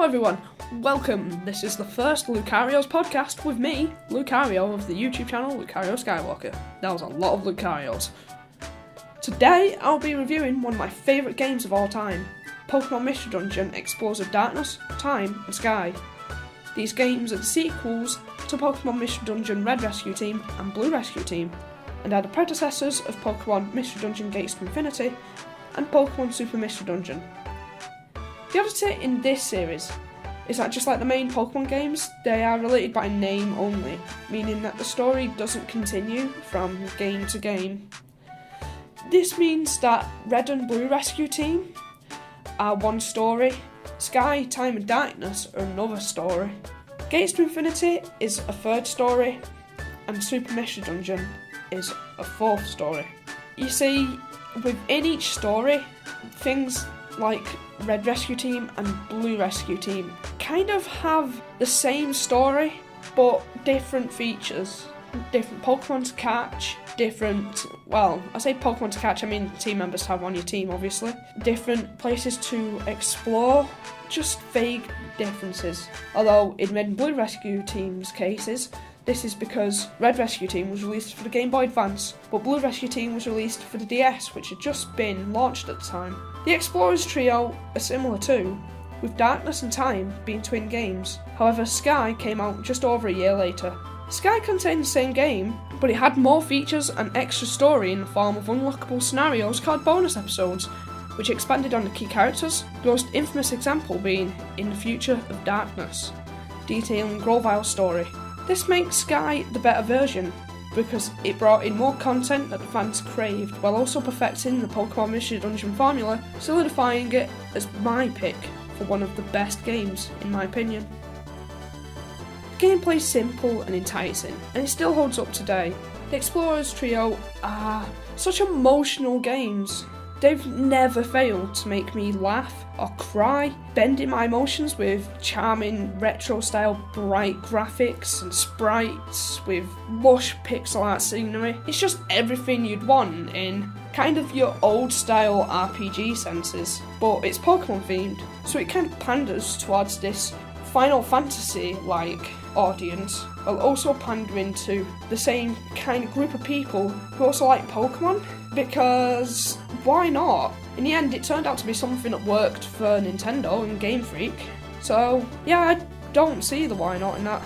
Hello everyone, welcome. This is the first Lucario's podcast with me, Lucario, of the YouTube channel Lucario Skywalker. That was a lot of Lucarios. Today I'll be reviewing one of my favourite games of all time, Pokemon Mystery Dungeon Explorers of Darkness, Time and Sky. These games are the sequels to Pokemon Mystery Dungeon Red Rescue Team and Blue Rescue Team, and are the predecessors of Pokemon Mystery Dungeon Gates to Infinity and Pokemon Super Mystery Dungeon. The oddity in this series is that just like the main Pokemon games, they are related by name only, meaning that the story doesn't continue from game to game. This means that Red and Blue Rescue Team are one story, Sky, Time and Darkness are another story, Gates to Infinity is a third story, and Super Mystery Dungeon is a fourth story. You see, within each story, things like Red Rescue Team and Blue Rescue Team kind of have the same story, but different features. Different Pokemon to catch, I say Pokemon to catch, I mean team members to have on your team, obviously. Different places to explore, just vague differences. Although in Red and Blue Rescue Team's cases, this is because Red Rescue Team was released for the Game Boy Advance, but Blue Rescue Team was released for the DS, which had just been launched at the time. The Explorers trio are similar too, with Darkness and Time being twin games. However, Sky came out just over a year later. Sky contained the same game, but it had more features and extra story in the form of unlockable scenarios called bonus episodes, which expanded on the key characters, the most infamous example being In the Future of Darkness, detailing Grovile's story. This makes Sky the better version, because it brought in more content that the fans craved, while also perfecting the Pokemon Mystery Dungeon formula, solidifying it as my pick for one of the best games, in my opinion. The gameplay is simple and enticing, and it still holds up today. The Explorers trio are such emotional games. They've never failed to make me laugh or cry, bending my emotions with charming retro-style bright graphics and sprites with lush pixel art scenery. It's just everything you'd want in kind of your old-style RPG senses, but it's Pokemon themed, so it kind of panders towards this Final Fantasy-like audience, while also pandering to the same kind of group of people who also like Pokemon, because why not? In the end, it turned out to be something that worked for Nintendo and Game Freak, so yeah, I don't see the why not in that.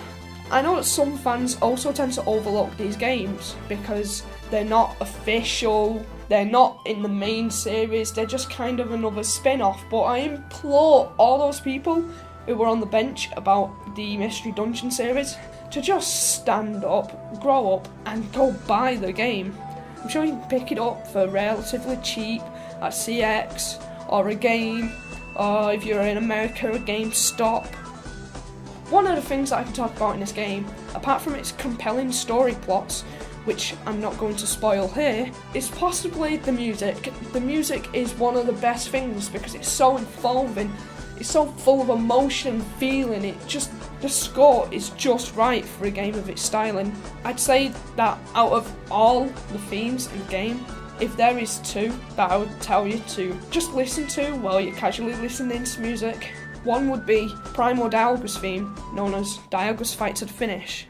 I know that some fans also tend to overlook these games because they're not official, they're not in the main series, they're just kind of another spin-off, but I implore all those people who were on the bench about the Mystery Dungeon series to just stand up, grow up, and go buy the game. I'm sure you can pick it up for relatively cheap at CX, or a game, or if you're in America, a GameStop. One of the things that I can talk about in this game, apart from its compelling story plots, which I'm not going to spoil here, is possibly the music. The music is one of the best things because it's so involving. It's so full of emotion, feeling, the score is just right for a game of its styling. I'd say that out of all the themes in the game, if there is two that I would tell you to just listen to while you're casually listening to music, one would be Primal Dialga's theme, known as Dialga's Fight to the Finish.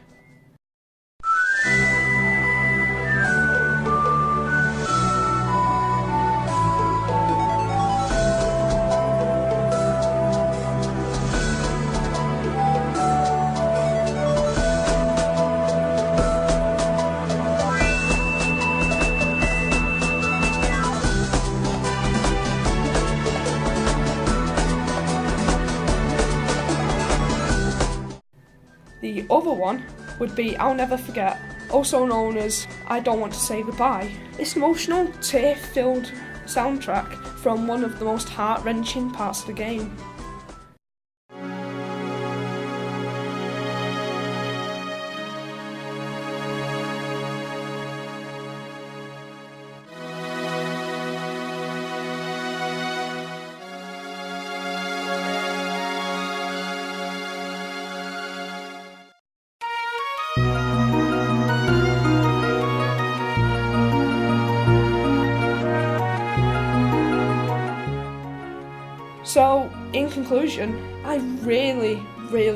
The other one would be I'll Never Forget, also known as I Don't Want to Say Goodbye. It's an emotional, tear-filled soundtrack from one of the most heart-wrenching parts of the game. So, in conclusion, I really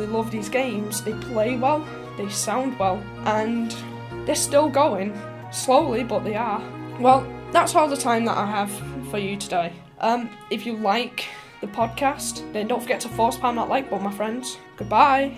love these games. They play well, they sound well, and they're still going. Slowly, but they are. Well, that's all the time that I have for you today. If you like the podcast, then don't forget to force spam that like button, my friends. Goodbye.